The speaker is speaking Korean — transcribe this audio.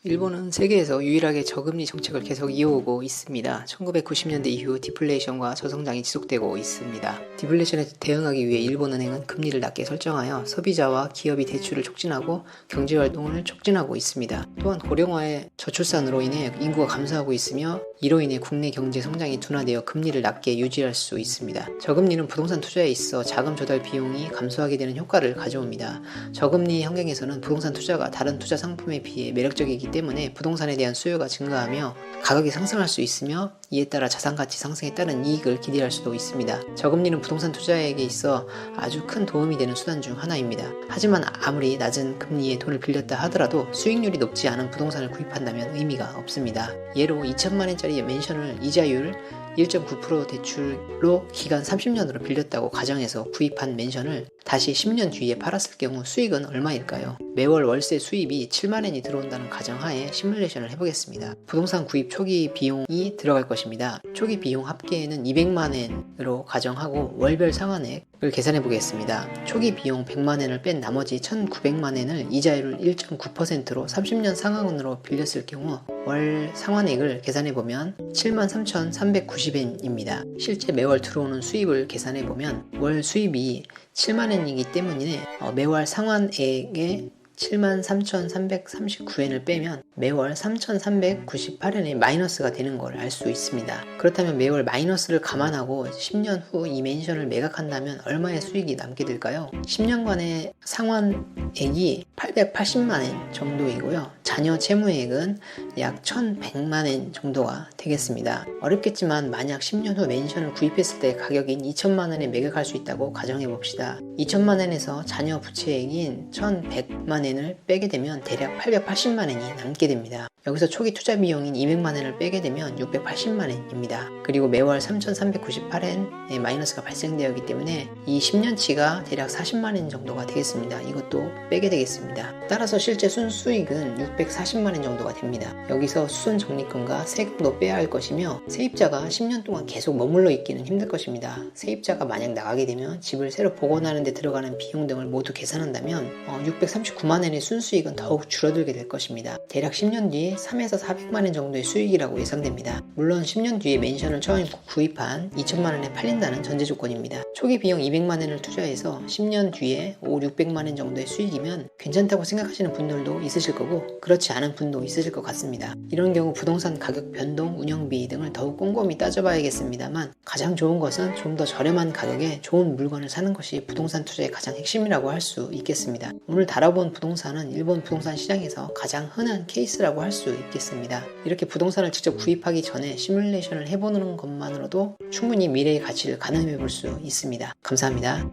일본은 세계에서 유일하게 저금리 정책을 계속 이어오고 있습니다. 1990년대 이후 디플레이션과 저성장이 지속되고 있습니다. 디플레이션에 대응하기 위해 일본은행은 금리를 낮게 설정하여 소비자와 기업이 대출을 촉진하고 경제활동을 촉진하고 있습니다. 또한 고령화의 저출산으로 인해 인구가 감소하고 있으며 이로 인해 국내 경제 성장이 둔화되어 금리를 낮게 유지할 수 있습니다. 저금리는 부동산 투자에 있어 자금 조달 비용이 감소하게 되는 효과를 가져옵니다. 저금리 환경에서는 부동산 투자가 다른 투자 상품에 비해 매력적이기 때문에 부동산에 대한 수요가 증가하며 가격이 상승할 수 있으며 이에 따라 자산가치 상승에 따른 이익을 기대할 수도 있습니다. 저금리는 부동산 투자에게 있어 아주 큰 도움이 되는 수단 중 하나입니다. 하지만 아무리 낮은 금리에 돈을 빌렸다 하더라도 수익률이 높지 않은 부동산을 구입한다면 의미가 없습니다. 예로 2천만 원짜리 맨션을 이자율 1.9% 대출로 기간 30년으로 빌렸다고 가정해서 구입한 맨션을 다시 10년 뒤에 팔았을 경우 수익은 얼마일까요? 매월 월세 수입이 7만원이 들어온다는 가정하에 시뮬레이션을 해보겠습니다. 부동산 구입 초기 비용이 들어갈 것입니다. 초기 비용 합계는 200만원으로 가정하고 월별 상환액을 계산해 보겠습니다. 초기 비용 100만원을 뺀 나머지 1900만원을 이자율 1.9%로 30년 상환으로 빌렸을 경우 월 상환액을 계산해보면 73,390엔입니다. 실제 매월 들어오는 수입을 계산해보면 월 수입이 7만원이기 때문에 매월 상환액의 73,339엔을 빼면 매월 3,398엔의 마이너스가 되는 걸 알 수 있습니다. 그렇다면 매월 마이너스를 감안하고 10년 후 이 맨션을 매각한다면 얼마의 수익이 남게 될까요? 10년간의 상환액이 880만엔 정도이고요. 자녀 채무액은 약 1,100만엔 정도가 되겠습니다. 어렵겠지만 만약 10년 후 맨션을 구입했을 때 가격인 2천만원에 매각할 수 있다고 가정해봅시다. 2천만원에서 자녀 부채액인 1,100만원을 빼게 되면 대략 880만원이 남게 됩니다. 여기서 초기 투자 비용인 200만원을 빼게 되면 680만원입니다. 그리고 매월 3,398엔의 마이너스가 발생되었기 때문에 이 10년치가 대략 40만원 정도가 되겠습니다. 이것도 빼게 되겠습니다. 따라서 실제 순수익은 640만원 정도가 됩니다. 여기서 수선 적립금과 세금도 빼야 할 것이며 세입자가 10년 동안 계속 머물러 있기는 힘들 것입니다. 세입자가 만약 나가게 되면 집을 새로 복원하는 데 들어가는 비용 등을 모두 계산한다면 639만원의 순수익은 더욱 줄어들게 될 것입니다. 대략 10년 뒤에 3에서 400만원 정도의 수익이라고 예상됩니다. 물론 10년 뒤에 맨션을 처음 구입한 2천만원에 팔린다는 전제 조건입니다. 초기 비용 200만원을 투자해서 10년 뒤에 600만원 정도의 수익이면 괜찮다고 생각하시는 분들도 있으실 거고 그렇지 않은 분도 있으실 것 같습니다. 이런 경우 부동산 가격 변동, 운영비 등을 더욱 꼼꼼히 따져봐야겠습니다만 가장 좋은 것은 좀 더 저렴한 가격에 좋은 물건을 사는 것이 부동산 투자의 가장 핵심이라고 할 수 있겠습니다. 오늘 다뤄본 부동산은 일본 부동산 시장에서 가장 흔한 케이스라고 할 수 있겠습니다. 이렇게 부동산을 직접 구입하기 전에 시뮬레이션을 해보는 것만으로도 충분히 미래의 가치를 가늠해 볼 수 있습니다. 감사합니다.